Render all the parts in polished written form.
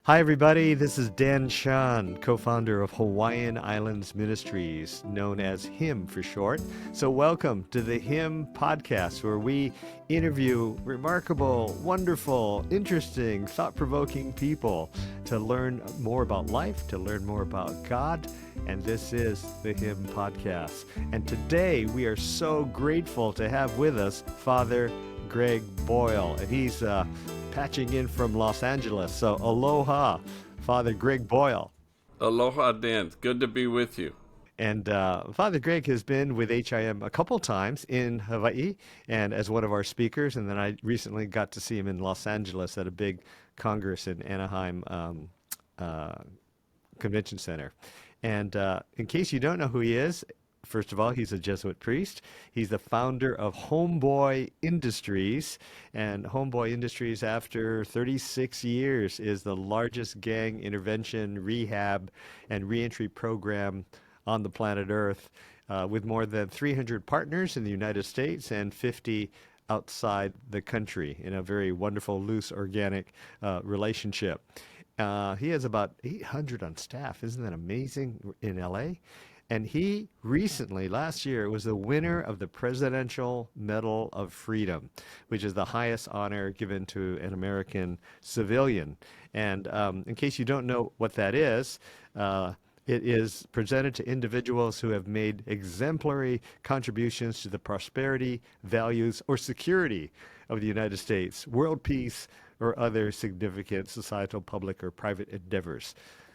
Hi, everybody. This is Dan Chun, co founder of Hawaiian Islands Ministries, known as HIM for short. So, welcome to the HIM podcast, where we interview remarkable, wonderful, interesting, thought provoking people to learn more about life, to learn more about God. And this is the HIM podcast. And today we are so grateful to have with us Father Greg Boyle. And he's patching in from Los Angeles. So aloha, Father Greg Boyle. Aloha, Dan. Good to be with you. And Father Greg has been with HIM a couple times in Hawaii and as one of our speakers. And then I recently got to see him in Los Angeles at a big congress in Anaheim uh, Convention Center. And in case you don't know who he is, first of all, he's a Jesuit priest. He's the founder of Homeboy Industries. And Homeboy Industries, after 36 years, is the largest gang intervention, rehab, and reentry program on the planet Earth, with more than 300 partners in the United States and 50 outside the country in a very wonderful, loose, organic relationship. He has about 800 on staff. Isn't that amazing in LA? And he recently, last year, was the winner of the Presidential Medal of Freedom, which is the highest honor given to an American civilian. And in case you don't know what that is, it is presented to individuals who have made exemplary contributions to the prosperity, values, or security of the United States, world peace, or other significant societal, public, or private endeavors.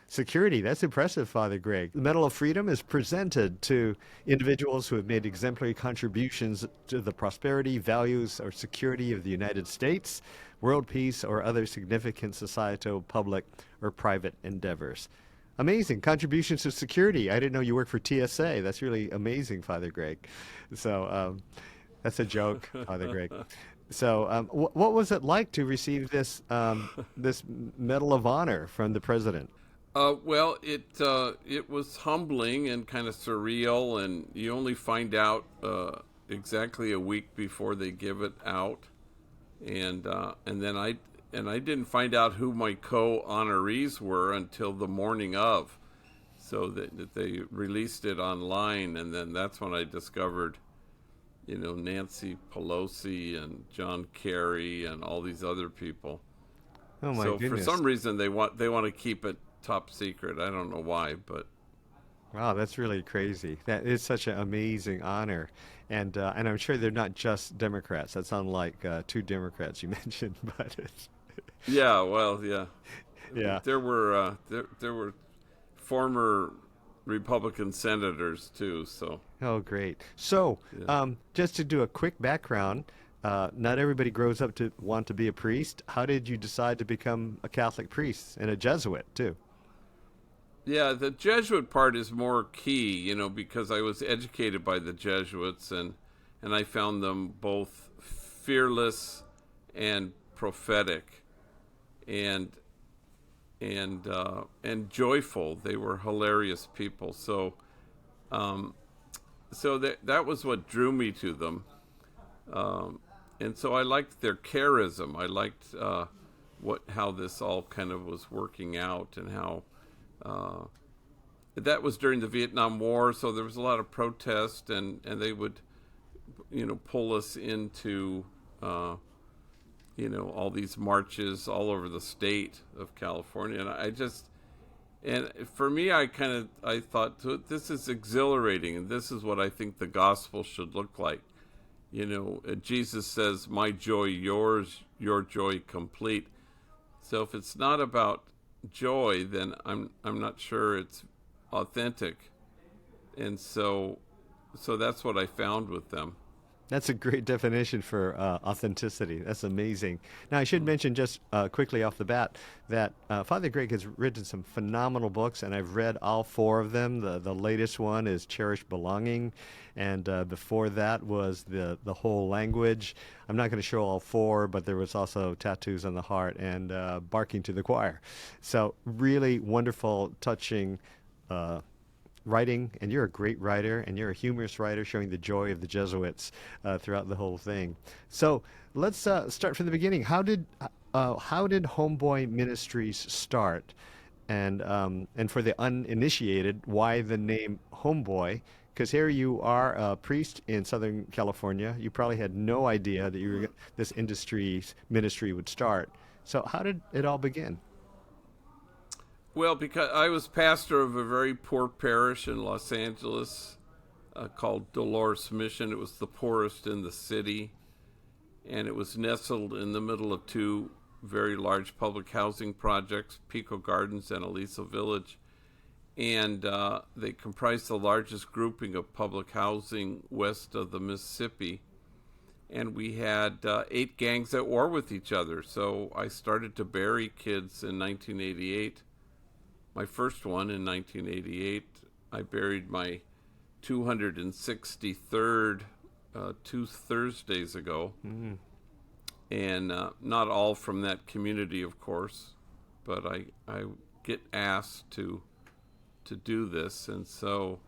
Security, that's impressive, Father Greg. The Medal of Freedom is presented to individuals who have made exemplary contributions to the prosperity, values, or security of the United States, world peace, or other significant societal, public, or private endeavors. Amazing contributions to security. I didn't know you worked for TSA. That's really amazing, Father Greg. So that's a joke, Father Greg. So what was it like to receive this Medal of Honor from the president? It was humbling and kind of surreal, and you only find out exactly a week before they give it out, and I didn't find out who my co-honorees were until the morning of, so that they released it online, and then that's when I discovered, Nancy Pelosi and John Kerry and all these other people. Oh my So for goodness. some reason they want to keep it top secret. I don't know why, but Wow, that's really crazy. That is such an amazing honor. And I'm sure they're not just Democrats. That sound like two Democrats you mentioned, but it's, yeah, well, yeah, yeah. there were former Republican senators too. So Oh, great. So, yeah, just to do a quick background, not everybody grows up to want to be a priest. How did you decide to become a Catholic priest and a Jesuit too? yeah. The Jesuit part is more key, because I was educated by the Jesuits, and I found them both fearless and prophetic, and and joyful. They were hilarious people. So that was what drew me to them, and so I liked their charism. I liked what how this all kind of was working out, and how uh, that was during the Vietnam War. So there was a lot of protest, and they would pull us into all these marches all over the state of California, and and for me, I thought, this is exhilarating, and this is what I think the gospel should look like. Jesus says, "My joy, yours, your joy complete." So if it's not about joy, then I'm not sure it's authentic. And so that's what I found with them. That's a great definition for authenticity. That's amazing. Now, I should mention just quickly off the bat that Father Greg has written some phenomenal books, and I've read all four of them. The latest one is Cherished Belonging, and before that was the Whole Language. I'm not going to show all four, but there was also Tattoos on the Heart and Barking to the Choir. So, really wonderful, touching. Writing, and you're a great writer, and you're a humorous writer, showing the joy of the Jesuits throughout the whole thing. So let's start from the beginning. How did Homeboy Ministries start? And for the uninitiated, why the name Homeboy? Because here you are, a priest in Southern California. You probably had no idea that this industry's ministry would start. So how did it all begin? Well, because I was pastor of a very poor parish in Los Angeles called Dolores Mission. It was the poorest in the city, and it was nestled in the middle of two very large public housing projects, Pico Gardens and Aliso Village. And they comprised the largest grouping of public housing west of the Mississippi. And we had 8 gangs at war with each other. So I started to bury kids in 1988. My first one in 1988. I buried my 263rd 2 Thursdays ago. Mm. And not all from that community, of course, but I get asked to do this, and so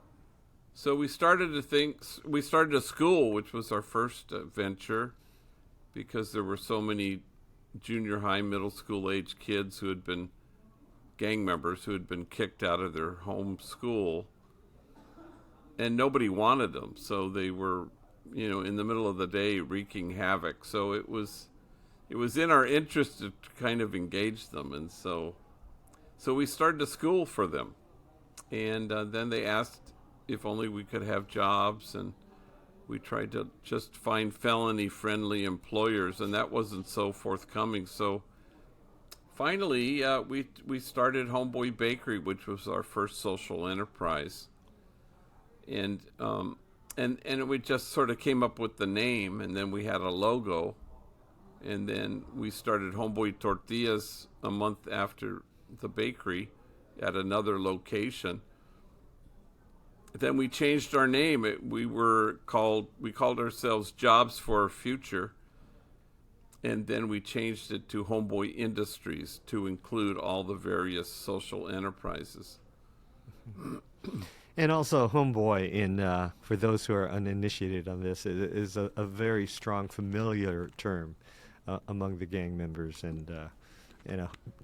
we started a school, which was our first venture, because there were so many junior high, middle school age kids who had been gang members who had been kicked out of their home school, and nobody wanted them, so they were, in the middle of the day wreaking havoc. So it was in our interest to kind of engage them, and so we started a school for them. And then they asked if only we could have jobs, and we tried to just find felony friendly employers, and that wasn't so forthcoming. So finally, we started Homeboy Bakery, which was our first social enterprise. And we just sort of came up with the name, and then we had a logo, and then we started Homeboy Tortillas a month after the bakery at another location. Then we changed our name. We called ourselves Jobs for Our Future, and then we changed it to Homeboy Industries to include all the various social enterprises. And also, homeboy, for those who are uninitiated on this, is a very strong familiar term among the gang members. And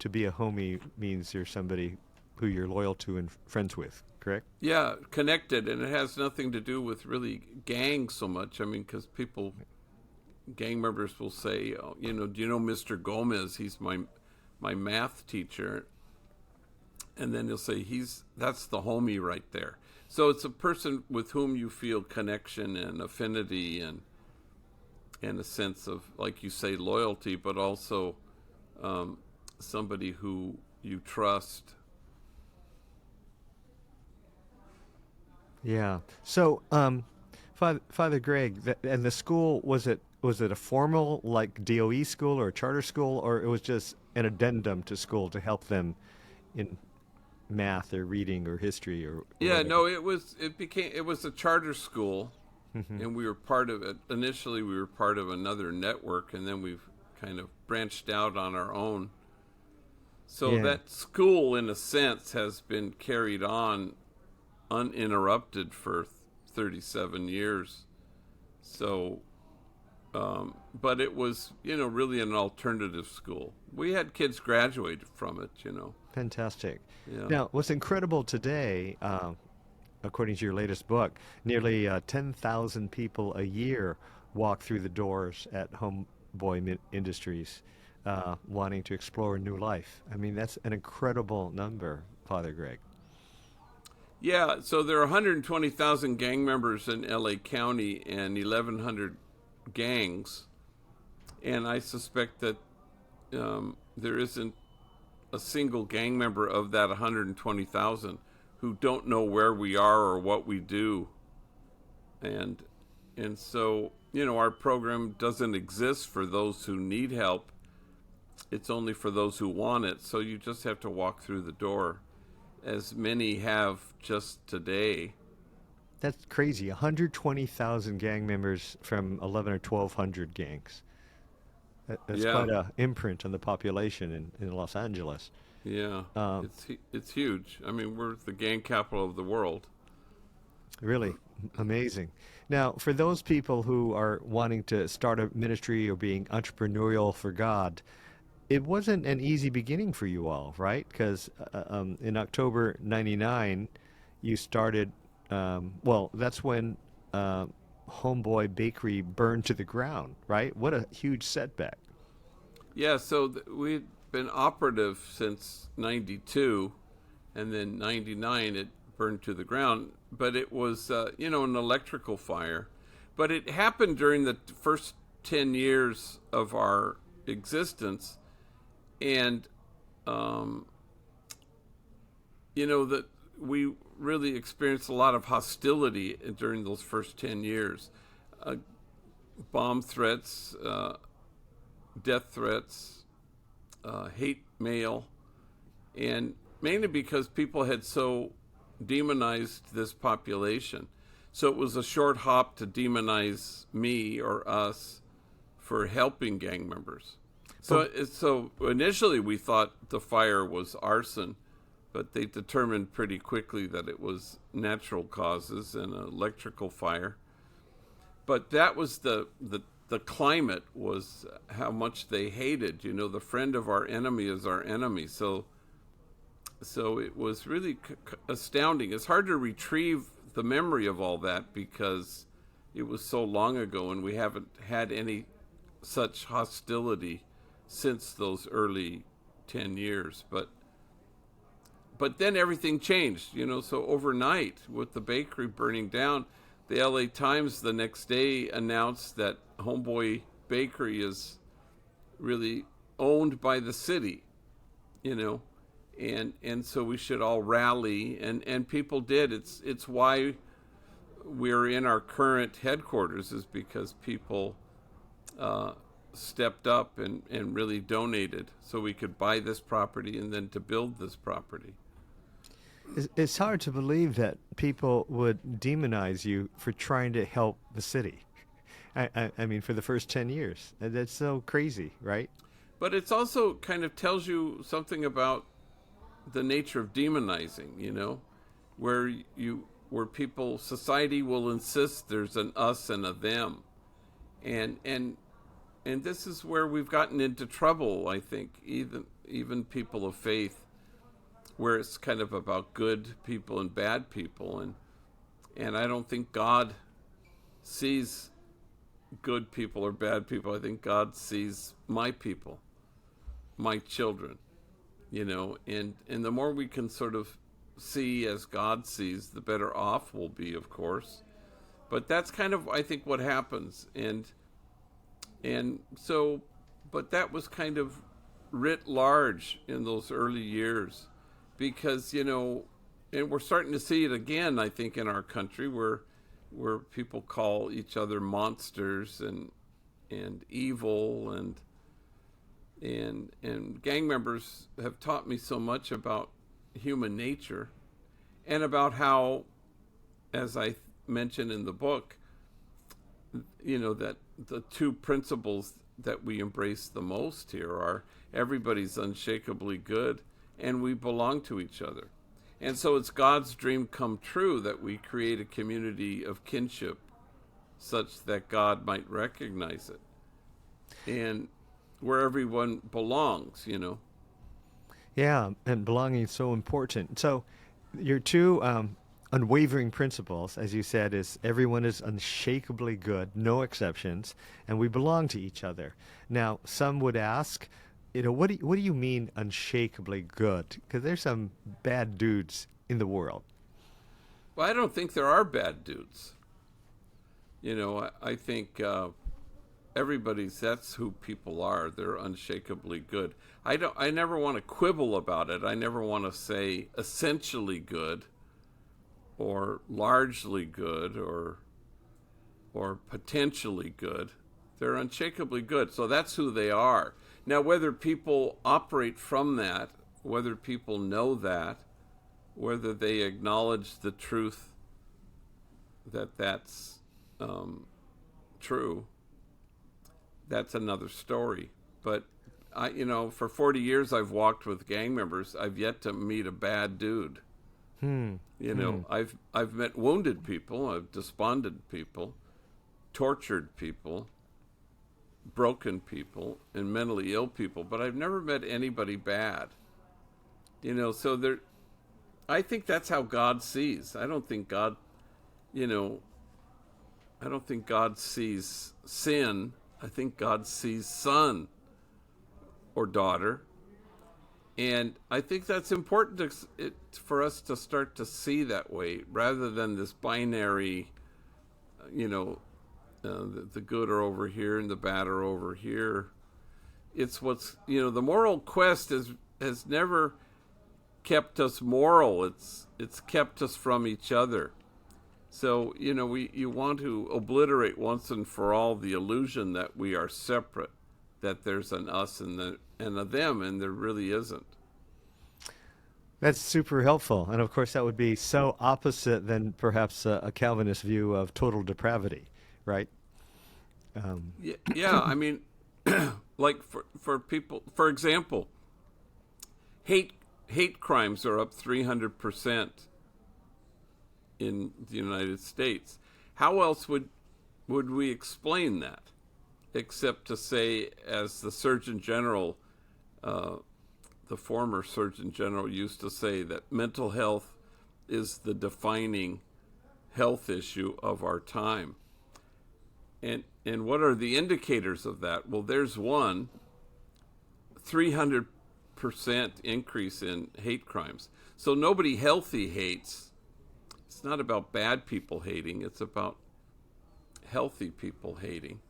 to be a homie means you're somebody who you're loyal to and friends with, correct? Yeah, connected, and it has nothing to do with really gangs so much. I mean, because gang members will say, oh, do you know Mr. Gomez? He's my math teacher. And then they'll say, that's the homie right there. So it's a person with whom you feel connection and affinity and a sense of, like you say, loyalty, but also somebody who you trust. Yeah. So, Father Greg, and the school, was it a formal like DOE school or a charter school, or it was just an addendum to school to help them in math or reading or history or Yeah, whatever? no, it was a charter school, and we were part of it. Initially, we were part of another network, and then we've kind of branched out on our own. So Yeah. that school, in a sense, has been carried on uninterrupted for 37 years. So, but it was, really an alternative school. We had kids graduate from it. Fantastic. Yeah. Now, what's incredible today, according to your latest book, nearly 10,000 people a year walk through the doors at Industries, wanting to explore a new life. I mean, that's an incredible number, Father Greg. Yeah, so there are 120,000 gang members in LA County and 1,100 gangs. And I suspect that there isn't a single gang member of that 120,000 who don't know where we are or what we do. And so, our program doesn't exist for those who need help. It's only for those who want it. So you just have to walk through the door, as many have just today. That's crazy. 120,000 gang members from 11 or 1,200 gangs. That's Yeah, quite a imprint on the population in Los Angeles. yeah, Um, it's huge. I mean, we're the gang capital of the world. Really amazing. Now, for those people who are wanting to start a ministry or being entrepreneurial for God, it wasn't an easy beginning for you all, right? Because in October '99, you started. Well, that's when Homeboy Bakery burned to the ground, right? What a huge setback. Yeah, so we'd been operative since 92, and then 99 it burned to the ground. But it was, an electrical fire. But it happened during the first 10 years of our existence. And, um, that we really experienced a lot of hostility during those first 10 years. Uh, Bomb threats, death threats, hate mail, and mainly because people had so demonized this population. So it was a short hop to demonize me or us for helping gang members. But So initially we thought the fire was arson, but they determined pretty quickly that it was natural causes and an electrical fire. But that was the climate was how much they hated. The friend of our enemy is our enemy. So it was really astounding. It's hard to retrieve the memory of all that because it was so long ago, and we haven't had any such hostility since those early 10 years. But then everything changed, so overnight with the bakery burning down, the LA Times the next day announced that Homeboy Bakery is really owned by the city, you know, and so we should all rally, and people did. It's why we're in our current headquarters, is because people stepped up and really donated so we could buy this property and then to build this property. it's hard to believe that people would demonize you for trying to help the city. I mean, for the first 10 years. That's so crazy, right? But it's also kind of tells you something about the nature of demonizing, where society will insist there's an us and a them. And and and this is where we've gotten into trouble, I think, even people of faith, where it's kind of about good people and bad people, and I don't think God sees good people or bad people. I think God sees my people, my children, and the more we can sort of see as God sees, the better off we'll be, of course. But that's kind of, I think, what happens. And so, but that was kind of writ large in those early years, because, and we're starting to see it again, I think, in our country, where people call each other monsters and evil, and gang members have taught me so much about human nature, and about how, as I mentioned in the book, that the two principles that we embrace the most here are everybody's unshakably good and we belong to each other. And so it's God's dream come true that we create a community of kinship such that God might recognize it, and where everyone belongs. Yeah, and belonging is so important. So, your two unwavering principles, as you said, is everyone is unshakably good, no exceptions, and we belong to each other. Now, some would ask, what do you mean unshakably good? Because there's some bad dudes in the world. Well, I don't think there are bad dudes. I think that's who people are. They're unshakably good. I never want to quibble about it. I never want to say essentially good or largely good or potentially good. They're unshakably good. So that's who they are. Now, whether people operate from that, whether people know that, whether they acknowledge the truth that that's true, that's another story. But for 40 years I've walked with gang members. I've yet to meet a bad dude. Hmm. Hmm. I've met wounded people, I've despondent people, tortured people, broken people and mentally ill people, but I've never met anybody bad. So there, I think that's how God sees. I don't think God, you know, I don't think God sees sin. I think God sees son or daughter. And I think that's important for us to start to see that way rather than this binary, you know, the good are over here and the bad are over here. It's the moral quest has never kept us moral. It's kept us from each other. So you want to obliterate once and for all the illusion that we are separate, that there's an us and a them, and there really isn't. That's super helpful. And of course, that would be so opposite than perhaps a Calvinist view of total depravity, right? Um, Yeah, yeah. I mean, like for people, for example, hate hate crimes are up 300% in the United States. How else would we explain that, except to say, as the Surgeon General, uh, the former Surgeon General, used to say, that mental health is the defining health issue of our time. And what are the indicators of that? Well, there's one: 300% increase in hate crimes. So nobody healthy hates. It's not about bad people hating, it's about healthy people hating.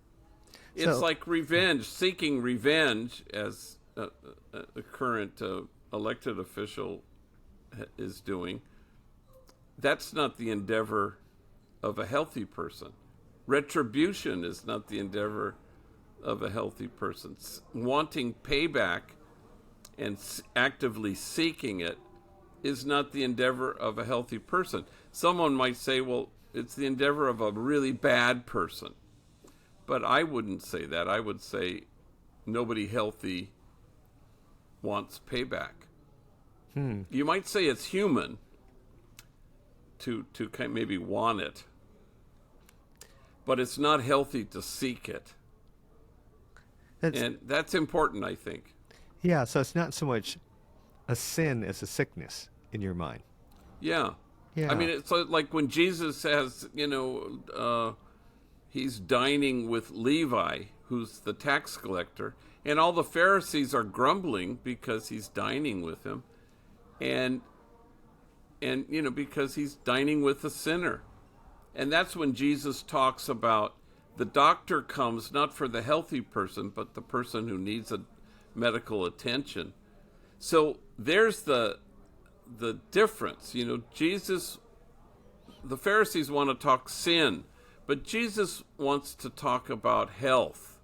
It's so, like revenge, seeking revenge, as a current elected official is doing. That's not the endeavor of a healthy person. Retribution is not the endeavor of a healthy person. Wanting payback and actively seeking it is not the endeavor of a healthy person. Someone might say, well, it's the endeavor of a really bad person. But I wouldn't say that. I would say nobody healthy wants payback. hmm, You might say it's human to kind of maybe want it, but it's not healthy to seek it. that's And that's important, I think. yeah. So it's not so much a sin as a sickness in your mind. Yeah. I Yeah. mean, it's like when Jesus says, he's dining with Levi, who's the tax collector, and all the Pharisees are grumbling because he's dining with him, and because he's dining with a sinner. And that's when Jesus talks about the doctor comes not for the healthy person, but the person who needs a medical attention. So there's the difference. Jesus, the Pharisees want to talk sin, but Jesus wants to talk about health.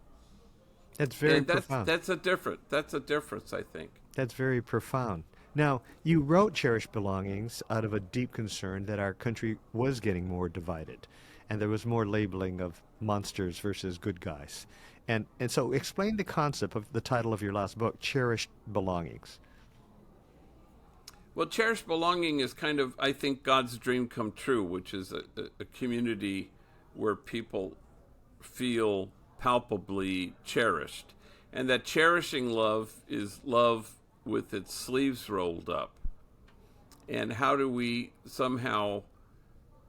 That's very And profound. that's a difference, I think. That's very profound. Now, you wrote Cherished Belongings out of a deep concern that our country was getting more divided, and there was more labeling of monsters versus good guys. And so explain the concept of the title of your last book, Cherished Belongings. Well, cherished belonging is kind of, I think, God's dream come true, which is a community where people feel palpably cherished. And that cherishing love is love with its sleeves rolled up. And how do we somehow,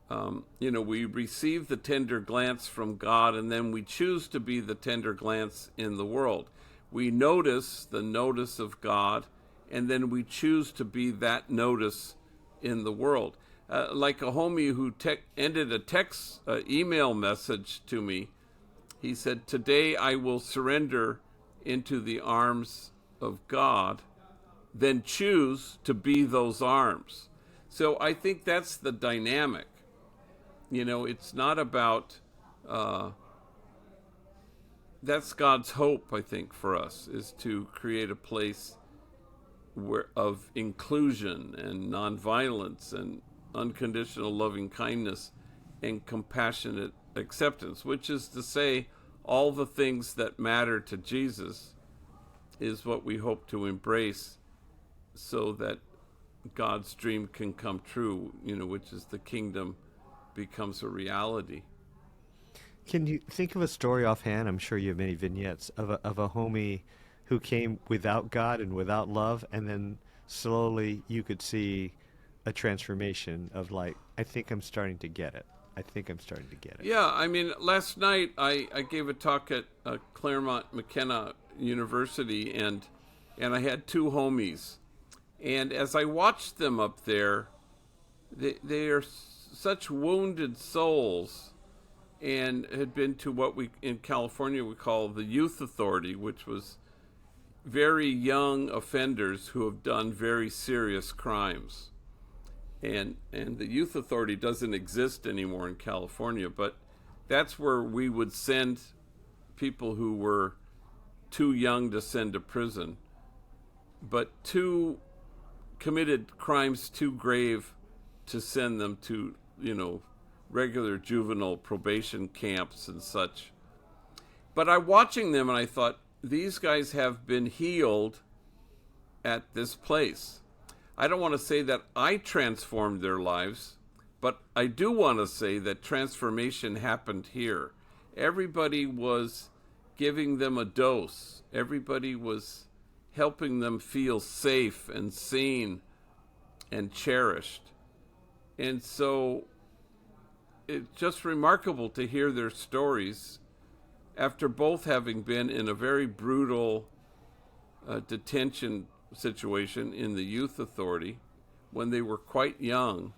we receive the tender glance from God, and then we choose to be the tender glance in the world. We notice the notice of God, and then we choose to be that notice in the world. Like a homie who ended a email message to me. He said, "Today I will surrender into the arms of God, then choose to be those arms." So I think that's the dynamic. It's not about, uh, that's God's hope, I think, for us, is to create a place of inclusion and nonviolence and unconditional loving kindness and compassionate acceptance, which is to say, all the things that matter to Jesus is what we hope to embrace so that God's dream can come true, which is the kingdom becomes a reality. Can you think of a story offhand? I'm sure you have many vignettes of a homie who came without God and without love, and then slowly you could see a transformation of like, I think I'm starting to get it. I think I'm starting to get it. Yeah, I mean, last night I gave a talk at Claremont McKenna University, and I had two homies. And as I watched them up there, they are such wounded souls, and had been to what we in California we call the youth authority, which was very young offenders who have done very serious crimes. And the youth authority doesn't exist anymore in California, but that's where we would send people who were too young to send to prison, but too committed crimes too grave to send them to, regular juvenile probation camps and such. But I'm watching them and I thought, these guys have been healed at this place. I don't want to say that I transformed their lives, but I do want to say that transformation happened here. Everybody was giving them a dose. Everybody was helping them feel safe and seen and cherished. And so it's just remarkable to hear their stories after both having been in a very brutal detention situation in the youth authority when they were quite young.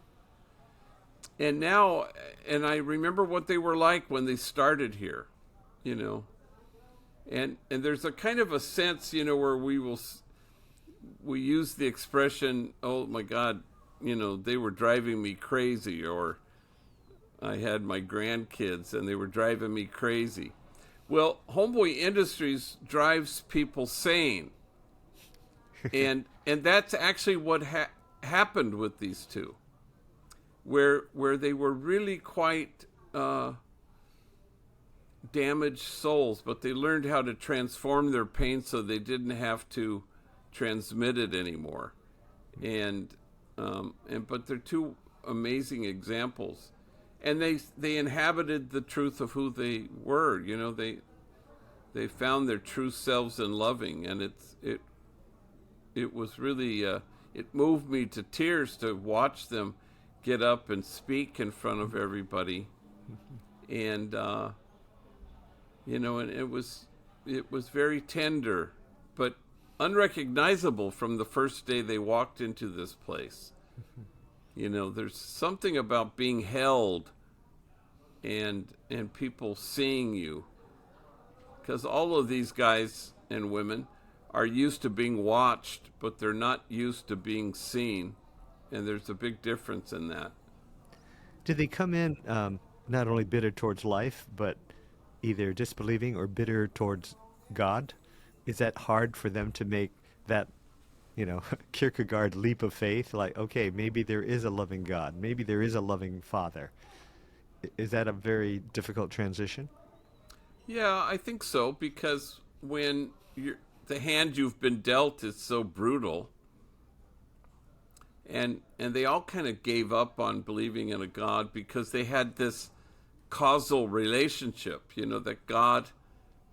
And now, and I remember what they were like when they started here, you know. And there's a kind of a sense, where we use the expression, oh my God, they were driving me crazy, or I had my grandkids and they were driving me crazy. Well, Homeboy Industries drives people sane. And that's actually what happened with these two, where they were really quite damaged souls, but they learned how to transform their pain so they didn't have to transmit it anymore. But they're two amazing examples, and they inhabited the truth of who they were. They found their true selves in loving, and it was really it moved me to tears to watch them get up and speak in front of everybody, and and it was very tender, but unrecognizable from the first day they walked into this place. There's something about being held and people seeing you, because all of these guys and women are used to being watched, but they're not used to being seen, and there's a big difference in that. Did they come in not only bitter towards life, but either disbelieving or bitter towards God? Is that hard for them to make that, Kierkegaard leap of faith? Like, okay, maybe there is a loving God. Maybe there is a loving Father. Is that a very difficult transition? Yeah, I think so, because when the hand you've been dealt is so brutal, and they all kind of gave up on believing in a God because they had this causal relationship, that God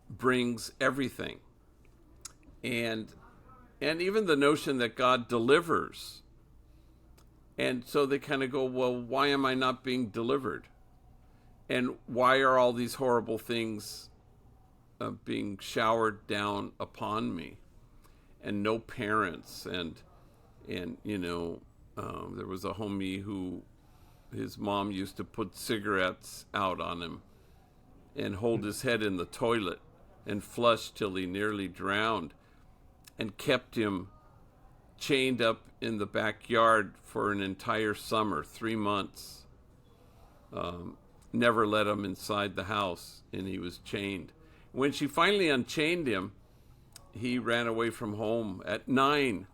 brings everything, and even the notion that God delivers. And so they kind of go, well, why am I not being delivered? And why are all these horrible things being showered down upon me? And no parents, and there was a homie who his mom used to put cigarettes out on him and hold his head in the toilet and flush till he nearly drowned, and kept him chained up in the backyard for an entire summer, 3 months. Never let him inside the house, and he was chained. When she finally unchained him, he ran away from home at 9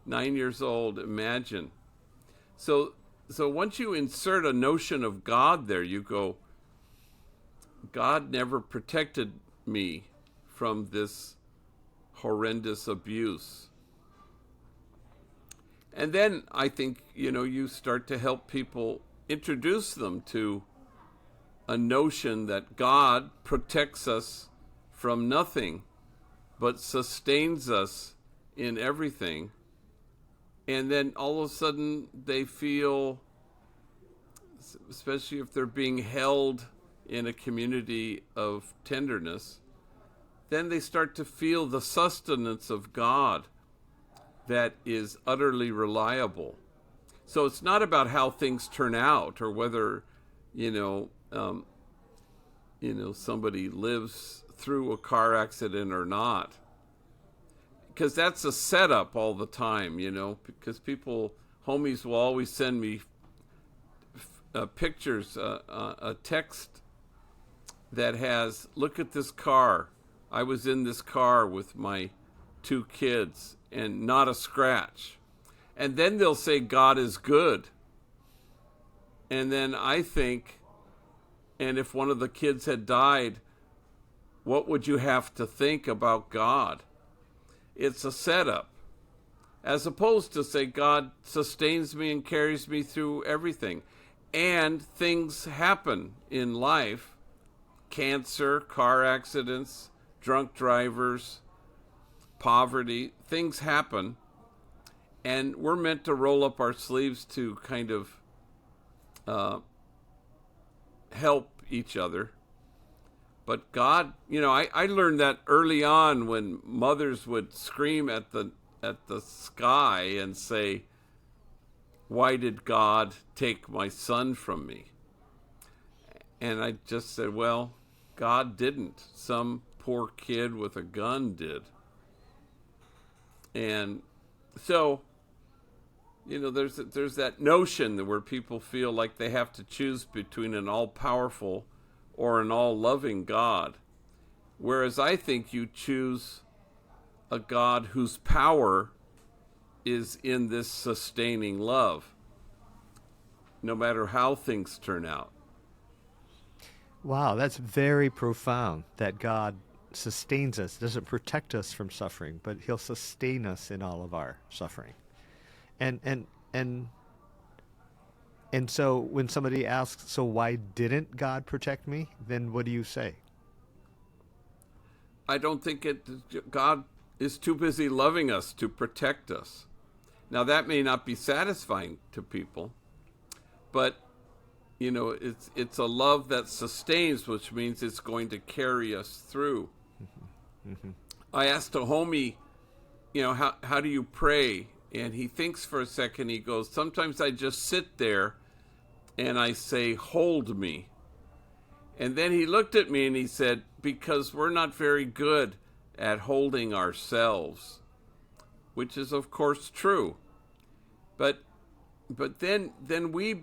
years old. Imagine. So once you insert a notion of God there, you go, God never protected me from this horrendous abuse. And then I think, you start to help people, introduce them to a notion that God protects us from nothing, but sustains us in everything. And then all of a sudden they feel, especially if they're being held in a community of tenderness, then they start to feel the sustenance of God that is utterly reliable. So it's not about how things turn out or whether, you know, somebody lives through a car accident or not, because that's a setup all the time. Because homies will always send me pictures, a text that has, look at this car. I was in this car with my 2 kids and not a scratch. And then they'll say God is good. And then I think, and if one of the kids had died, what would you have to think about God? It's a setup. As opposed to say God sustains me and carries me through everything. And things happen in life. Cancer, car accidents, drunk drivers, poverty, things happen. And we're meant to roll up our sleeves to kind of help each other. But God, I learned that early on when mothers would scream at the sky and say, why did God take my son from me? And I just said, well, God didn't. Some poor kid with a gun did. And so, there's that notion that where people feel like they have to choose between an all-powerful or an all-loving God. Whereas I think you choose a God whose power is in this sustaining love, no matter how things turn out. Wow, that's very profound that God sustains us, doesn't protect us from suffering, but he'll sustain us in all of our suffering. And and and and so when somebody asks, so why didn't God protect me? Then what do you say? I don't think God is too busy loving us to protect us. Now that may not be satisfying to people, but it's a love that sustains, which means it's going to carry us through. Mm-hmm. I asked a homie, how do you pray? And he thinks for a second. He goes, sometimes I just sit there and I say, hold me. And then he looked at me and he said, because we're not very good at holding ourselves, which is of course true. But then we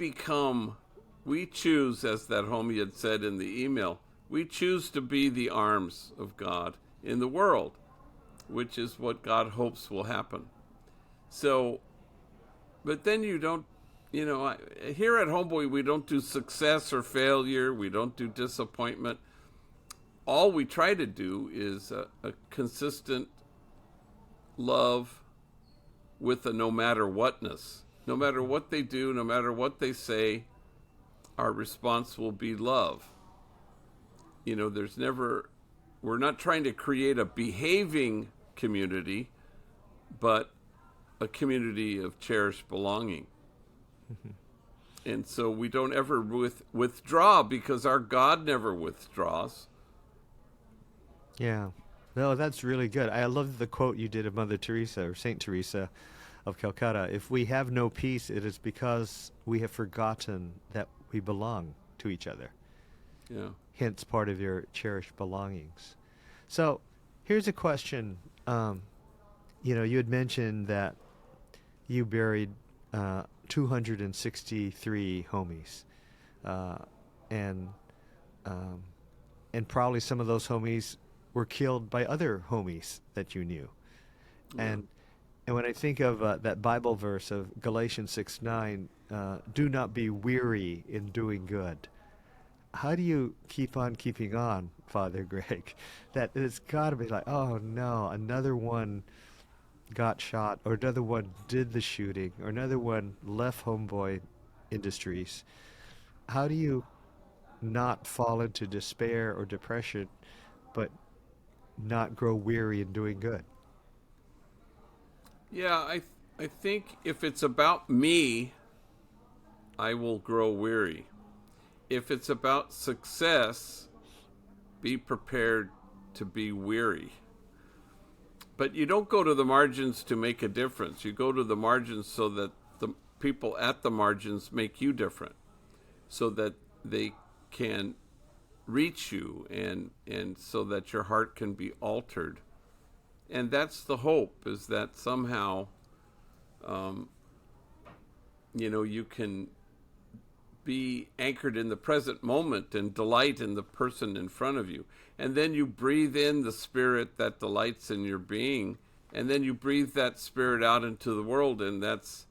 choose, as that homie had said in the email, we choose to be the arms of God in the world, which is what God hopes will happen. So, but then you don't, here at Homeboy, we don't do success or failure. We don't do disappointment. All we try to do is a consistent love with a no matter whatness. No matter what they do, no matter what they say, our response will be love. We're not trying to create a behaving community, but a community of cherished belonging. And so we don't ever withdraw, because our God never withdraws. Yeah. No, that's really good. I love the quote you did of Mother Teresa or Saint Teresa of Calcutta. If we have no peace, it is because we have forgotten that we belong to each other. Yeah. Hence part of your cherished belongings. So here's a question. You had mentioned that you buried 263 homies. And probably some of those homies were killed by other homies that you knew. Yeah. And when I think of that Bible verse of Galatians 6:9, do not be weary in doing good. How do you keep on keeping on, Father Greg? That it's got to be like, oh no, another one got shot, or another one did the shooting, or another one left Homeboy Industries. How do you not fall into despair or depression, but not grow weary in doing good. Yeah, I think if it's about me, I will grow weary. If it's about success, be prepared to be weary. But you don't go to the margins to make a difference. You go to the margins so that the people at the margins make you different, so that they can reach you, and so that your heart can be altered. And that's the hope, is that somehow you can be anchored in the present moment and delight in the person in front of you. And then you breathe in the spirit that delights in your being, and then you breathe that spirit out into the world, and that's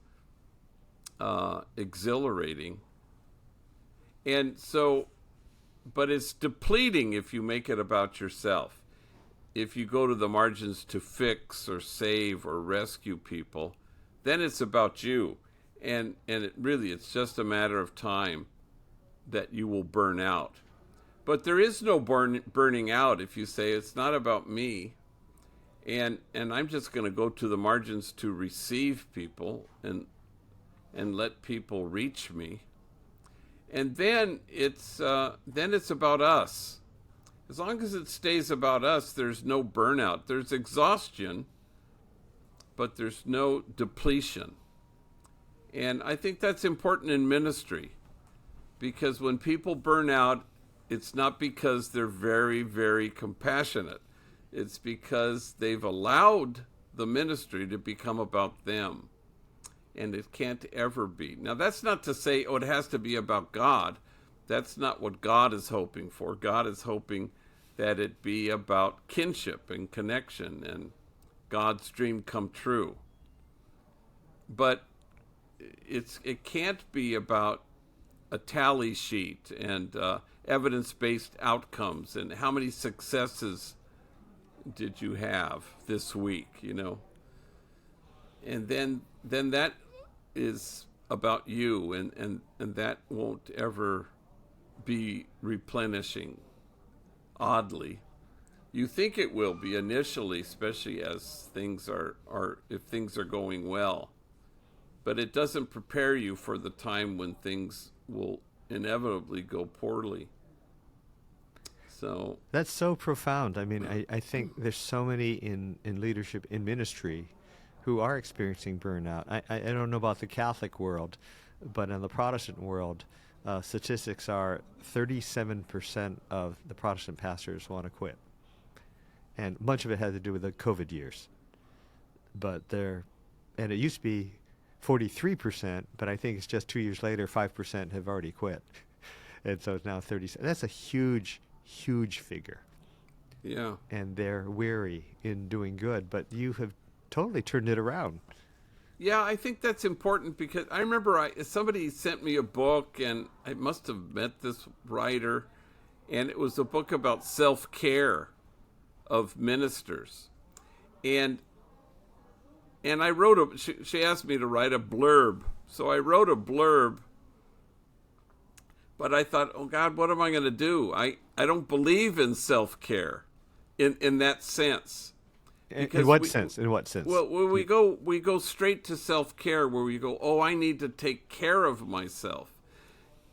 exhilarating. And so, but it's depleting if you make it about yourself. If you go to the margins to fix or save or rescue people, then it's about you. And it's just a matter of time that you will burn out. But there is no burning out if you say it's not about me, and I'm just going to go to the margins to receive people and let people reach me. And then it's about us. As long as it stays about us, there's no burnout. There's exhaustion, but there's no depletion. And I think that's important in ministry, because when people burn out, it's not because they're very, very compassionate. It's because they've allowed the ministry to become about them. And it can't ever be. Now, that's not to say, it has to be about God. That's not what God is hoping for. God is hoping that it be about kinship and connection and God's dream come true. But it can't be about a tally sheet and evidence-based outcomes and how many successes did you have this week. And then that is about you, and that won't ever be replenishing. Oddly, you think it will be initially, especially as things are if things are going well, but it doesn't prepare you for the time when things will inevitably go poorly. So That's so profound. I mean, I think there's so many in leadership, in ministry, who are experiencing burnout. I don't know about the Catholic world, but in the Protestant world, statistics are 37% of the Protestant pastors want to quit. And much of it had to do with the COVID years. And it used to be 43%, but I think it's just 2 years later, 5% have already quit. And so it's now 30. That's a huge, huge figure. yeah. And they're weary in doing good, but you have totally turned it around. Yeah, I think that's important, because I remember somebody sent me a book, and I must have met this writer, and it was a book about self-care of ministers. And I wrote she asked me to write a blurb. So I wrote a blurb, but I thought, oh God, what am I going to do? I don't believe in self-care in that sense. In what sense? In what sense? Well, when we go straight to self-care, where we go, oh, I need to take care of myself,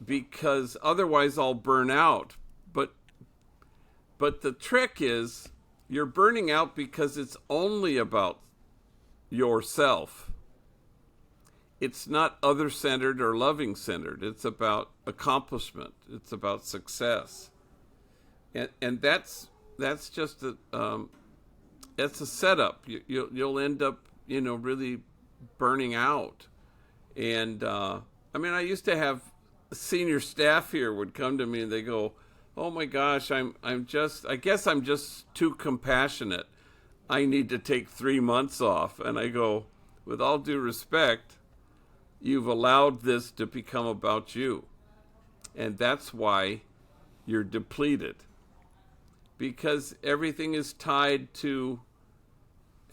because otherwise I'll burn out. But the trick is, you're burning out because it's only about yourself. It's not other-centered or loving-centered. It's about accomplishment. It's about success, and that's just it's a setup. You'll end up, really burning out. And I used to have senior staff here would come to me and they go, "Oh my gosh, I guess I'm just too compassionate. I need to take 3 months off." And I go, with all due respect, you've allowed this to become about you, and that's why you're depleted. Because everything is tied to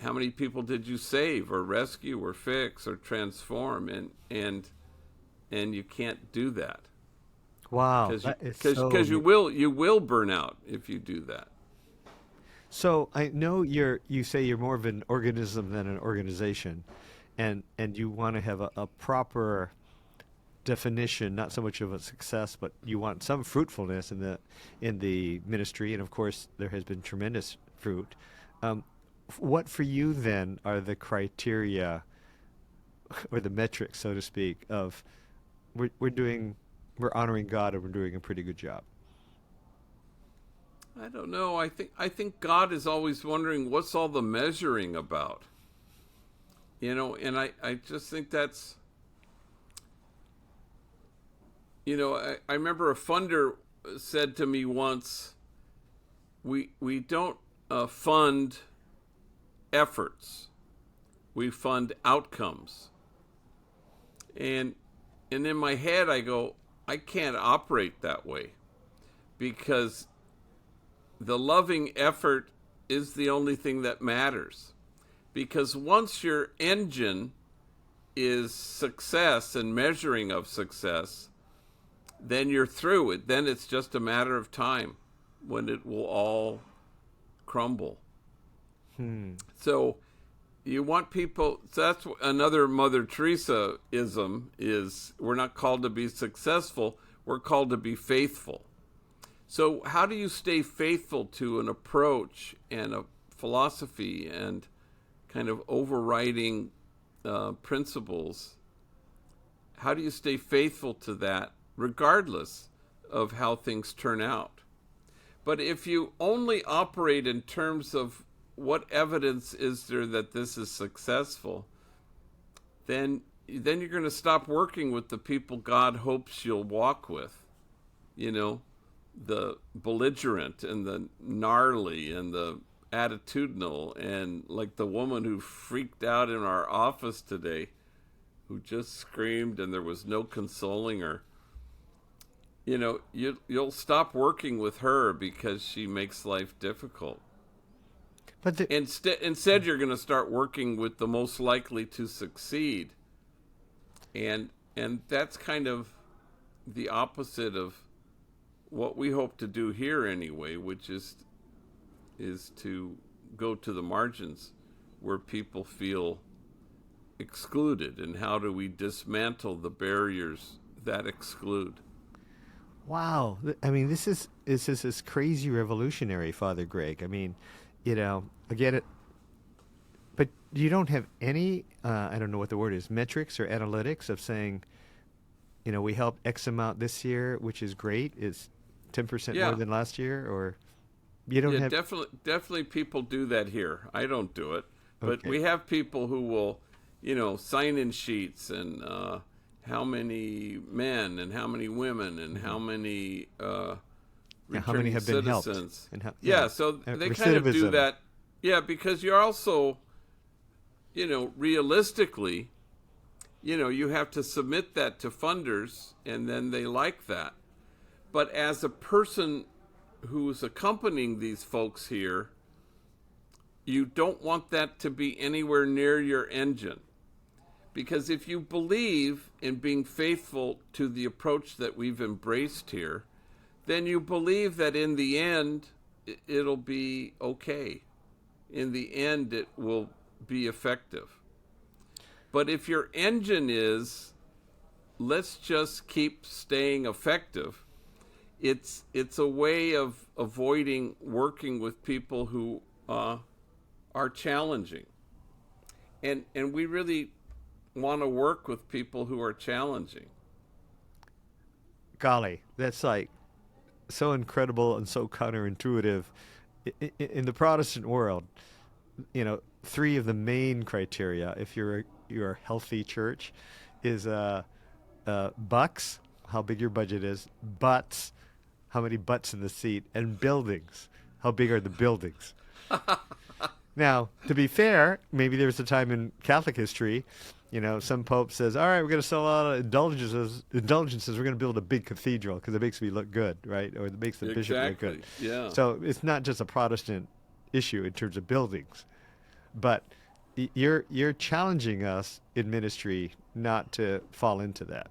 how many people did you save or rescue or fix or transform, and you can't do that. Wow, because that is you so. will burn out if you do that. So I know you say you're more of an organism than an organization, and you want to have a proper definition, not so much of a success, but you want some fruitfulness in the ministry, and of course there has been tremendous fruit. Um, what for you then are the criteria or the metrics, so to speak, of we're doing we're honoring God and we're doing a pretty good job? I don't know. I think God is always wondering what's all the measuring about. And I just think that's, I remember a funder said to me once, we don't fund efforts, we fund outcomes. And in my head I go, I can't operate that way, because the loving effort is the only thing that matters. Because once your engine is success and measuring of success, then you're through it. Then it's just a matter of time when it will all crumble. Hmm. So you want people. So that's another Mother Teresa ism: is we're not called to be successful, we're called to be faithful. So how do you stay faithful to an approach and a philosophy and kind of overriding principles? How do you stay faithful to that regardless of how things turn out? But if you only operate in terms of what evidence is there that this is successful, then you're going to stop working with the people God hopes you'll walk with. You know, the belligerent and the gnarly and the attitudinal, and like the woman who freaked out in our office today, who just screamed and there was no consoling her. You'll stop working with her because she makes life difficult. But the, Instead, you're going to start working with the most likely to succeed, and that's kind of the opposite of what we hope to do here anyway, which is to go to the margins where people feel excluded, and how do we dismantle the barriers that exclude. wow, I mean, this is crazy revolutionary, Father Greg. I mean, I get it, but you don't have any, I don't know what the word is, metrics or analytics of saying, we helped X amount this year, which is great. Is 10% more Yeah, than last year, or you don't yeah, have. definitely people do that here. I don't do it, but Okay. we have people who will, sign in sheets, and how many men and how many women and Hmm. how many Yeah, how many returning have been helped, citizens. and how? Yeah, Yeah, so they kind of do recidivism. that. Yeah, because you're also, realistically, you have to submit that to funders, and then they like that. But as a person who's accompanying these folks here, you don't want that to be anywhere near your engine. Because if you believe in being faithful to the approach that we've embraced here, then you believe that in the end, it'll be okay. In the end, it will be effective. But if your engine is, let's just keep staying effective, it's a way of avoiding working with people who are challenging. And we really want to work with people who are challenging. Golly, that's like so incredible and so counterintuitive. In the Protestant world, three of the main criteria, if you're a healthy church, is bucks, how big your budget is, butts, how many butts in the seat, and buildings, how big are the buildings. Now, to be fair, maybe there was a time in Catholic history, some pope says, "All right, we're going to sell a lot of indulgences. Indulgences. We're going to build a big cathedral because it makes me look good, right? Or it makes the bishop look good." Exactly. Yeah. So it's not just a Protestant issue in terms of buildings, but you're challenging us in ministry not to fall into that.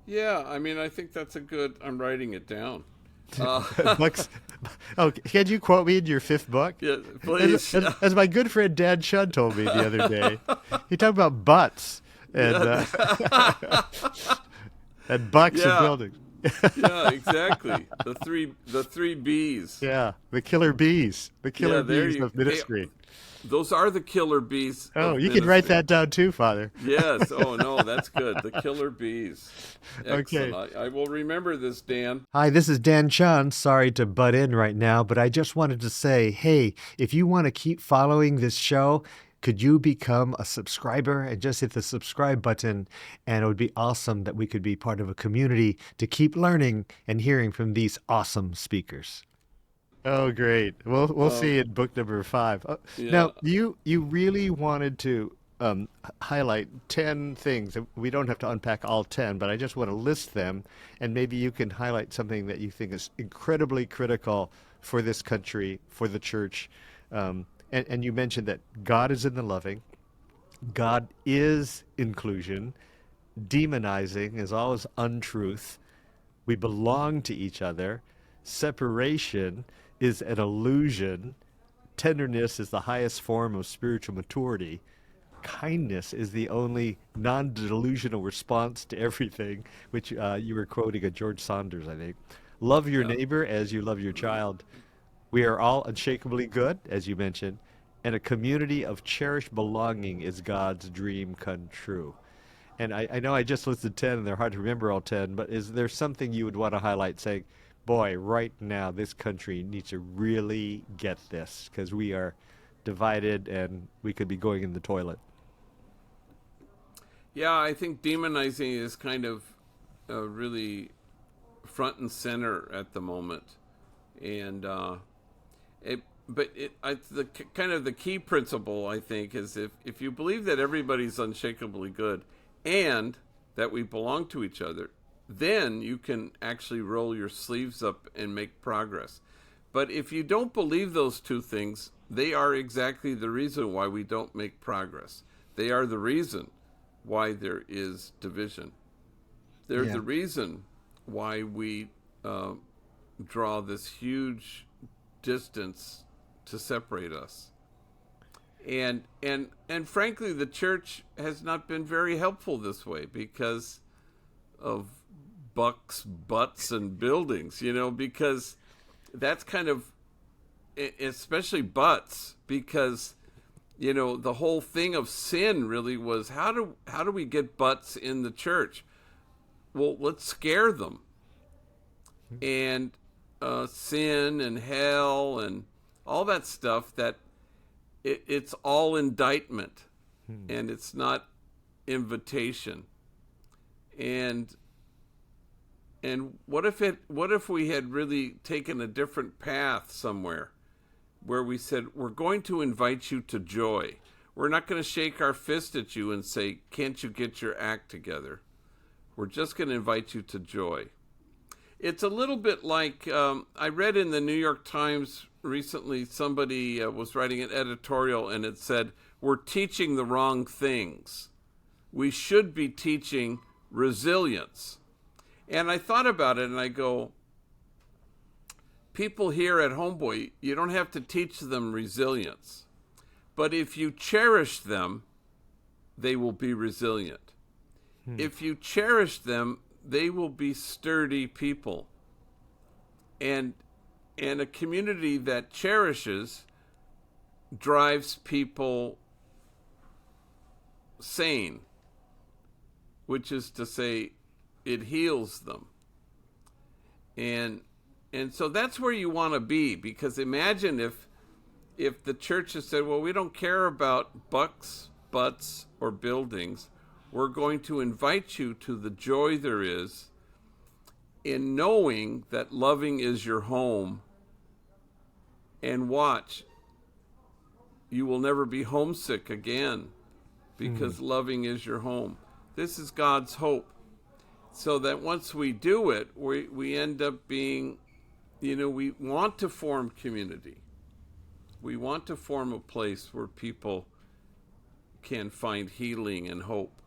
Yeah, I mean, I think that's a good. I'm writing it down. Uh, Books. Oh, can you quote me in your fifth book? yeah, As, please. as, as my good friend Dan Chun told me the other day, he talked about butts and Yeah, and bucks and yeah, buildings. yeah, exactly. The three B's. Yeah, the Yeah, killer there bees you. of Hey, ministry. those are the killer bees Oh, of you can write ministry. that down too, Father. Yes. Oh no, that's good. The killer bees. Excellent. Okay. I will remember this, Dan. Hi, this is Dan Chun. Sorry to butt in right now, but I just wanted to say, hey, if you want to keep following this show, could you become a subscriber and just hit the subscribe button? And it would be awesome that we could be part of a community to keep learning and hearing from these awesome speakers. Oh, great. We'll Um, see in book number five. yeah. Now, you really wanted to highlight 10 things. We don't have to unpack all 10, but I just want to list them, and maybe you can highlight something that you think is incredibly critical for this country, for the church. And you mentioned that God is in the loving, God is inclusion, demonizing is always untruth, we belong to each other. Separation is an illusion. Tenderness is the highest form of spiritual maturity. Kindness is the only non delusional response to everything, which you were quoting a George Saunders, I think. Love your Yeah. neighbor as you love your child. We are all unshakably good, as you mentioned, and a community of cherished belonging is God's dream come true. And I know I just listed 10 and they're hard to remember all 10, but is there something you would want to highlight saying, boy, right now this country needs to really get this because we are divided and we could be going in the toilet? Yeah, I think demonizing is kind of really front and center at the moment, and it. But the kind of the key principle I think is if you believe that everybody's unshakably good, and that we belong to each other, then you can actually roll your sleeves up and make progress. But if you don't believe those two things, they are exactly the reason why we don't make progress. They are the reason why there is division. They're Yeah. the reason why we draw this huge distance to separate us. And frankly, the church has not been very helpful this way because of bucks, butts, and buildings. Because that's kind of, especially butts, because the whole thing of sin really was how do we get butts in the church? Well, let's scare them, and sin and hell and all that stuff, that it's all indictment and it's not invitation. And and what if we had really taken a different path somewhere, where we said, we're going to invite you to joy. We're not going to shake our fist at you and say, can't you get your act together? We're just going to invite you to joy. It's a little bit like, I read in the New York Times recently, somebody was writing an editorial and it said, we're teaching the wrong things. We should be teaching resilience. And I thought about it and I go, people here at Homeboy, you don't have to teach them resilience. But if you cherish them, they will be resilient. If you cherish them, they will be sturdy people. And a community that cherishes drives people sane, which is to say, it heals them. And so that's where you want to be, because imagine if the church has said, well, we don't care about bucks, butts, or buildings. We're going to invite you to the joy there is in knowing that loving is your home. And watch, you will never be homesick again because loving is your home. This is God's hope. So that once we do it, we end up being, we want to form community. We want to form a place where people can find healing and hope.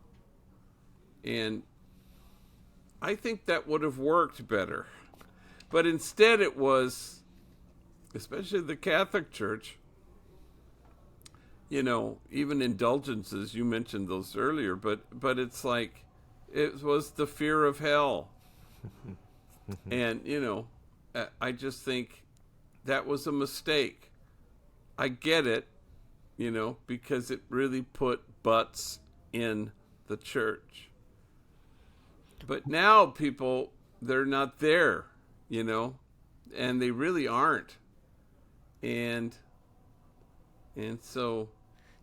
And I think that would have worked better. But instead, it was, especially the Catholic Church, even indulgences, you mentioned those earlier, but it's like it was the fear of hell. And, I just think that was a mistake. I get it, because it really put butts in the church. But now people, they're not there, and they really aren't. And so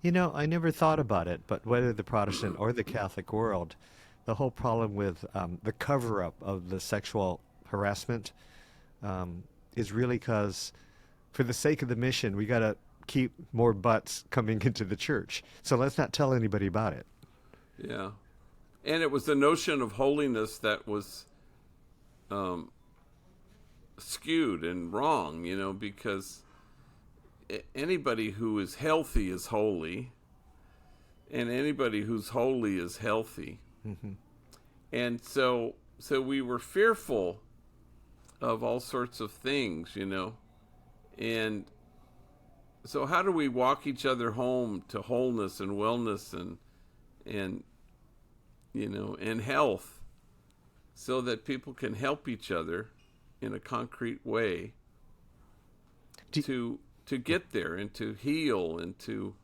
I never thought about it, but whether the Protestant or the Catholic world, the whole problem with the cover up of the sexual harassment is really because, for the sake of the mission, we got to keep more butts coming into the church. So let's not tell anybody about it. yeah. And it was the notion of holiness that was um, skewed and wrong, because anybody who is healthy is holy, and anybody who's holy is healthy. Hmm. And so we were fearful of all sorts of things, and so how do we walk each other home to wholeness and wellness and and health, so that people can help each other in a concrete way Do, to get there and to heal and to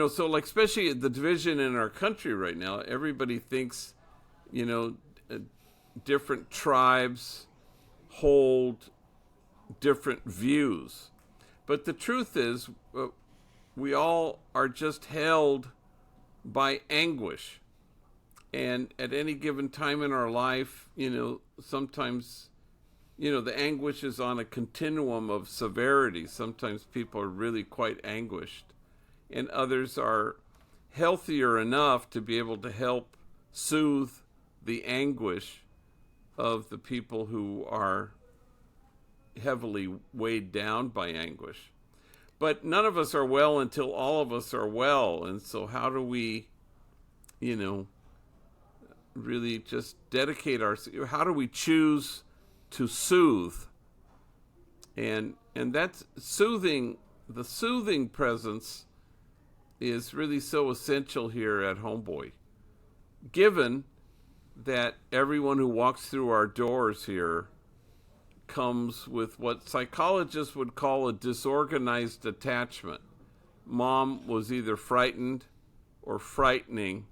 so, like, especially the division in our country right now, everybody thinks you know uh, different tribes hold different views, but the truth is, we all are just held by anguish. And at any given time in our life, sometimes, the anguish is on a continuum of severity. Sometimes people are really quite anguished, and others are healthier enough to be able to help soothe the anguish of the people who are heavily weighed down by anguish. But none of us are well until all of us are well. And so, how do we, you know, really just dedicate how do we choose to soothe? And that's soothing. The soothing presence is really so essential here at Homeboy, given that everyone who walks through our doors here comes with what psychologists would call a disorganized attachment. Mom was either frightened or frightening,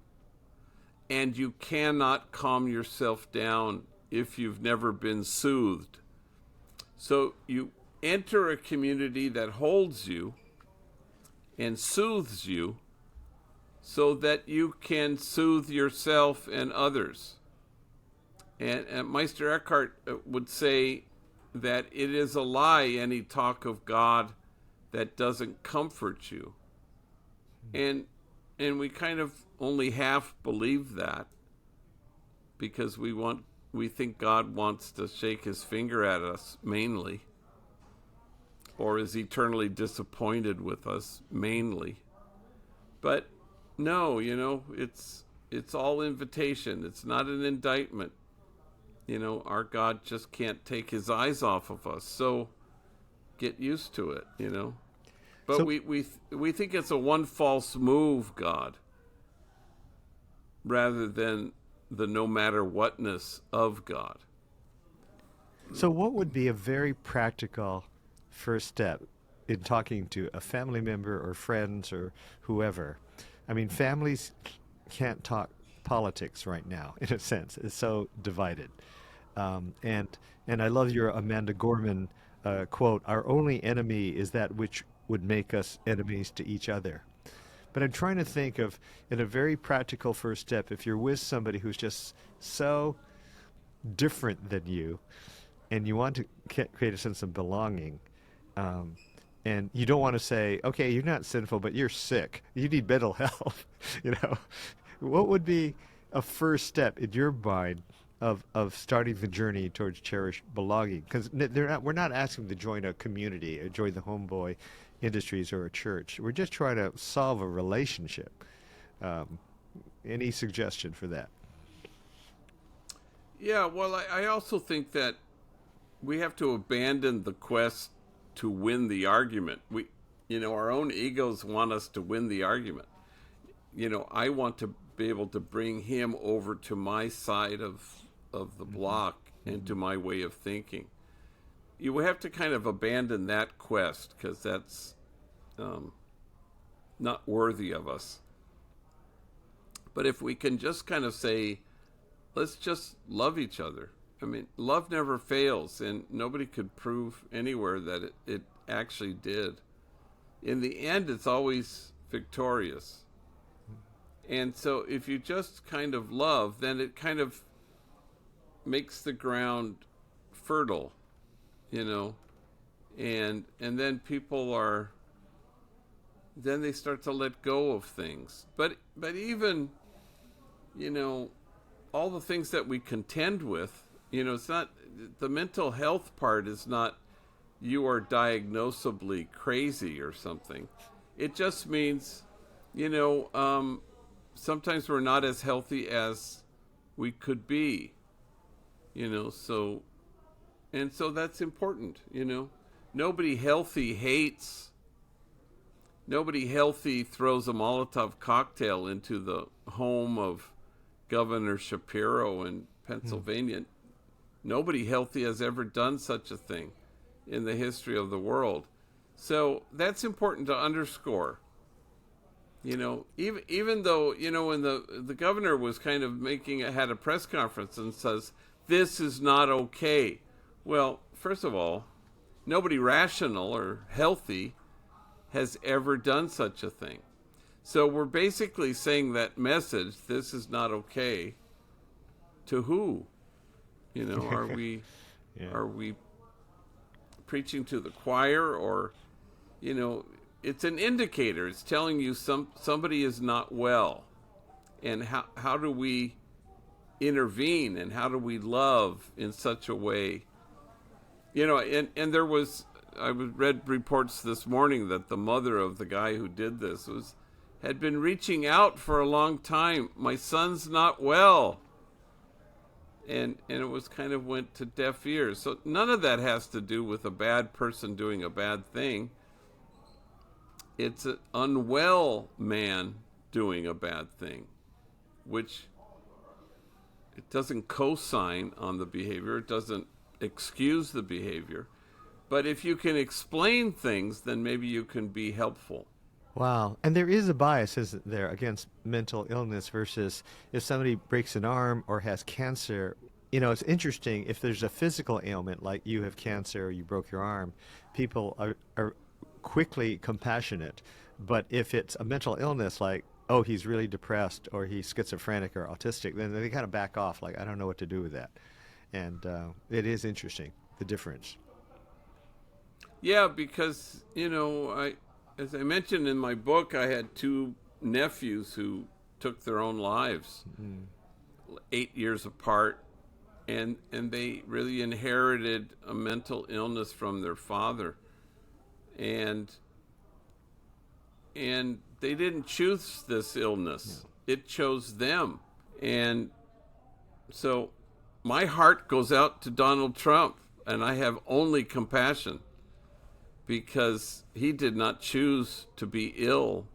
and you cannot calm yourself down if you've never been soothed. So you enter a community that holds you and soothes you so that you can soothe yourself and others. And Meister Eckhart would say that it is a lie, any talk of God that doesn't comfort you. And we kind of only half believe that, because we think God wants to shake his finger at us mainly, or is eternally disappointed with us mainly. But no, it's all invitation. It's not an indictment. Our God just can't take his eyes off of us. So get used to it. But so we think it's a one false move God, rather than the no matter whatness of God. So, what would be a very practical first step in talking to a family member or friends or whoever? I mean, families can't talk politics right now, in a sense. It's so divided. And I love your Amanda Gorman quote: "Our only enemy is that which would make us enemies to each other." But I'm trying to think of, in a very practical first step, if you're with somebody who's just so different than you, and you want to create a sense of belonging, um, and you don't want to say, okay, you're not sinful, but you're sick. You need mental health. you know, what would be a first step in your mind of starting the journey towards cherished belonging? Because we're not asking to join a community or join the Homeboy Industries or a church. We're just trying to solve a relationship. Um, any suggestion for that? Yeah, well, I also think that we have to abandon the quest to win the argument. Our own egos want us to win the argument. I want to be able to bring him over to my side of the Hmm. block and Hmm. to my way of thinking. You have to kind of abandon that quest because that's um, not worthy of us. But if we can just kind of say, let's just love each other. I mean, love never fails, and nobody could prove anywhere that it actually did. In the end, it's always victorious. And so if you just kind of love, then it kind of makes the ground fertile, you know, and then people are then they start to let go of things. But even, you know, all the things that we contend with, it's not the mental health part is not you are diagnosably crazy or something. It just means, you know, sometimes we're not as healthy as we could be, so and so that's important. Nobody healthy hates. Nobody healthy throws a Molotov cocktail into the home of Governor Shapiro in Pennsylvania. Nobody healthy has ever done such a thing in the history of the world. So that's important to underscore. Even though when the governor was kind of had a press conference and says this is not okay. Well, first of all, nobody rational or healthy has ever done such a thing. So we're basically saying that message, this is not okay, to who? Are we Yeah. are we preaching to the choir, or it's an indicator. It's telling you somebody is not well. And how do we intervene, and how do we love in such a way? And there was I read reports this morning that the mother of the guy who did this had been reaching out for a long time. My son's not well. And it was kind of went to deaf ears. So none of that has to do with a bad person doing a bad thing. It's an unwell man doing a bad thing, which it doesn't co-sign on the behavior. It doesn't excuse the behavior. But if you can explain things, then maybe you can be helpful. Wow. And there is a bias, isn't there, against mental illness versus if somebody breaks an arm or has cancer. It's interesting if there's a physical ailment like you have cancer or you broke your arm, people are quickly compassionate. But if it's a mental illness like, oh, he's really depressed or he's schizophrenic or autistic, then they kind of back off, like, I don't know what to do with that. And it is interesting, the difference. Yeah, because as I mentioned in my book, I had two nephews who took their own lives, Mm. 8 years apart, and they really inherited a mental illness from their father, and they didn't choose this illness; it chose them, and so my heart goes out to Donald Trump, and I have only compassion because he did not choose to be ill.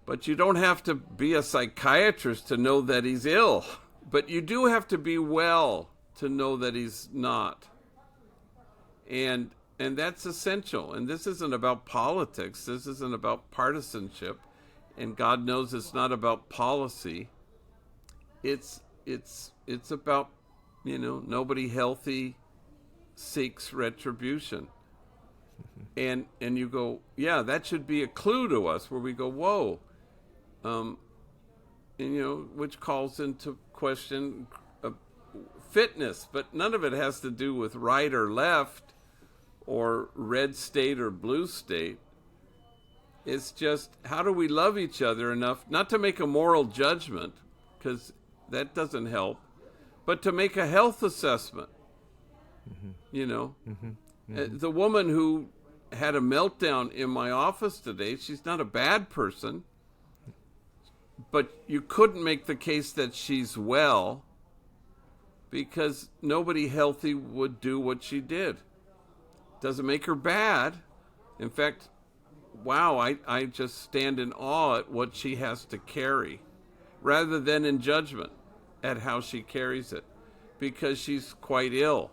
But you don't have to be a psychiatrist to know that he's ill. But you do have to be well to know that he's not. And that's essential. And this isn't about politics. This isn't about partisanship. And God knows it's not about policy. It's about, nobody healthy seeks retribution. And you go, yeah, that should be a clue to us where we go, whoa, and which calls into question fitness, but none of it has to do with right or left or red state or blue state. It's just how do we love each other enough not to make a moral judgment, because that doesn't help, but to make a health assessment. Hmm. you know Hmm. Hmm. the woman who had a meltdown in my office today, she's not a bad person, but you couldn't make the case that she's well because nobody healthy would do what she did. Doesn't make her bad. In fact, wow, I just stand in awe at what she has to carry rather than in judgment at how she carries it, because she's quite ill.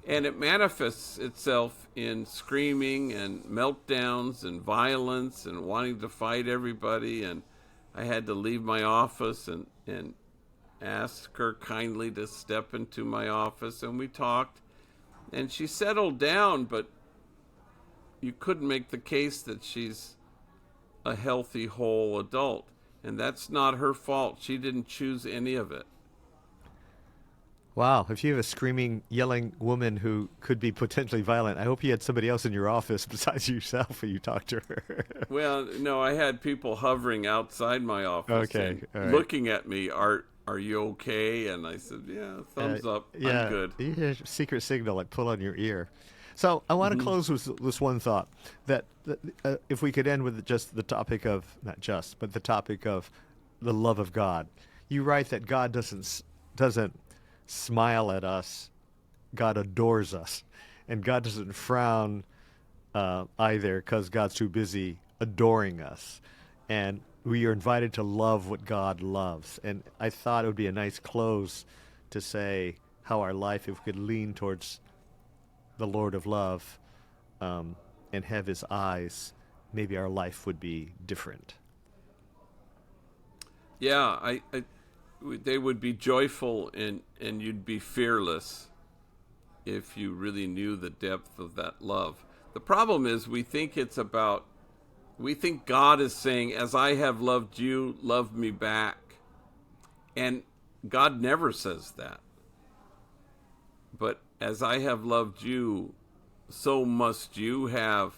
And it manifests itself in screaming and meltdowns and violence and wanting to fight everybody. And I had to leave my office and ask her kindly to step into my office. And we talked. And she settled down, but you couldn't make the case that she's a healthy, whole adult. And that's not her fault. She didn't choose any of it. Wow, if you have a screaming, yelling woman who could be potentially violent, I hope you had somebody else in your office besides yourself when you talked to her. Well, no, I had people hovering outside my office Okay, and all right. looking at me. Are you okay? And I said, yeah, thumbs up. Yeah, I'm good. you hear a secret signal like pull on your ear. So I want to close with this one thought that if we could end with just the topic of, not just, but the topic of the love of God. You write that God doesn't smile at us. God adores us. And God doesn't frown either because God's too busy adoring us. And we are invited to love what God loves. And I thought it would be a nice close to say how our life, if we could lean towards the Lord of love and have his eyes, maybe our life would be different. Yeah, they would be joyful and you'd be fearless if you really knew the depth of that love. The problem is we think God is saying, as I have loved you, love me back. And God never says that. But as I have loved you, so must you have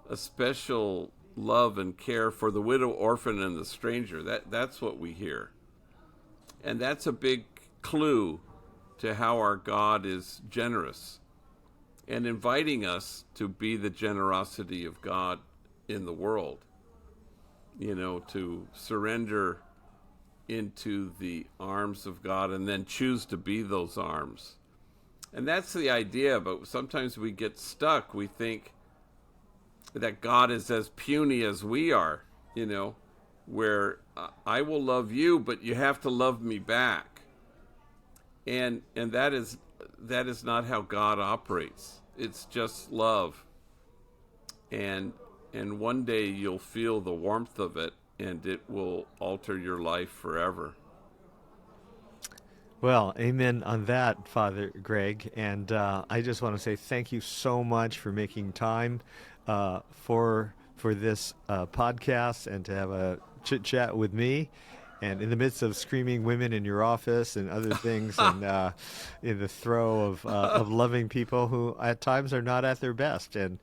a special love and care for the widow, orphan, and the stranger. That's what we hear. And that's a big clue to how our God is generous and inviting us to be the generosity of God in the world. To surrender into the arms of God and then choose to be those arms. And that's the idea, but sometimes we get stuck. We think that God is as puny as we are, where I will love you, but you have to love me back. And that is not how God operates. It's just love. And one day you'll feel the warmth of it, and it will alter your life forever. Well, amen on that, Father Greg. And I just want to say thank you so much for making time for this podcast and to have a chit chat with me. And in the midst of screaming women in your office and other things, and in the throe of loving people who at times are not at their best. And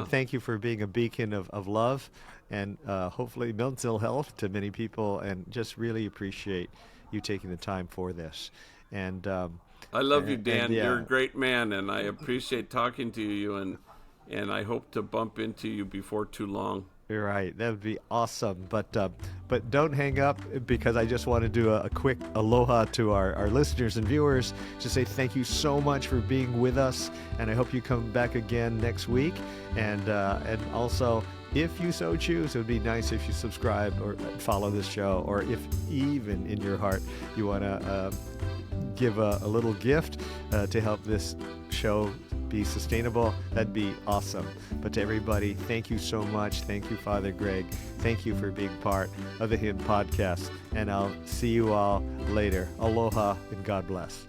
thank you for being a beacon of love and hopefully mental health to many people. And just really appreciate you taking the time for this. And I love you, Dan. And, yeah. You're a great man, and I appreciate talking to you. And I hope to bump into you before too long. You're right. That would be awesome. But don't hang up, because I just want to do a quick aloha to our listeners and viewers to say thank you so much for being with us. And I hope you come back again next week. And also, if you so choose, it would be nice if you subscribe or follow this show, or if even in your heart you want to give a little gift to help this show be sustainable, that'd be awesome. But to everybody, thank you so much. Thank you, Father Greg. Thank you for being part of the Hidden Podcast. And I'll see you all later. Aloha and God bless.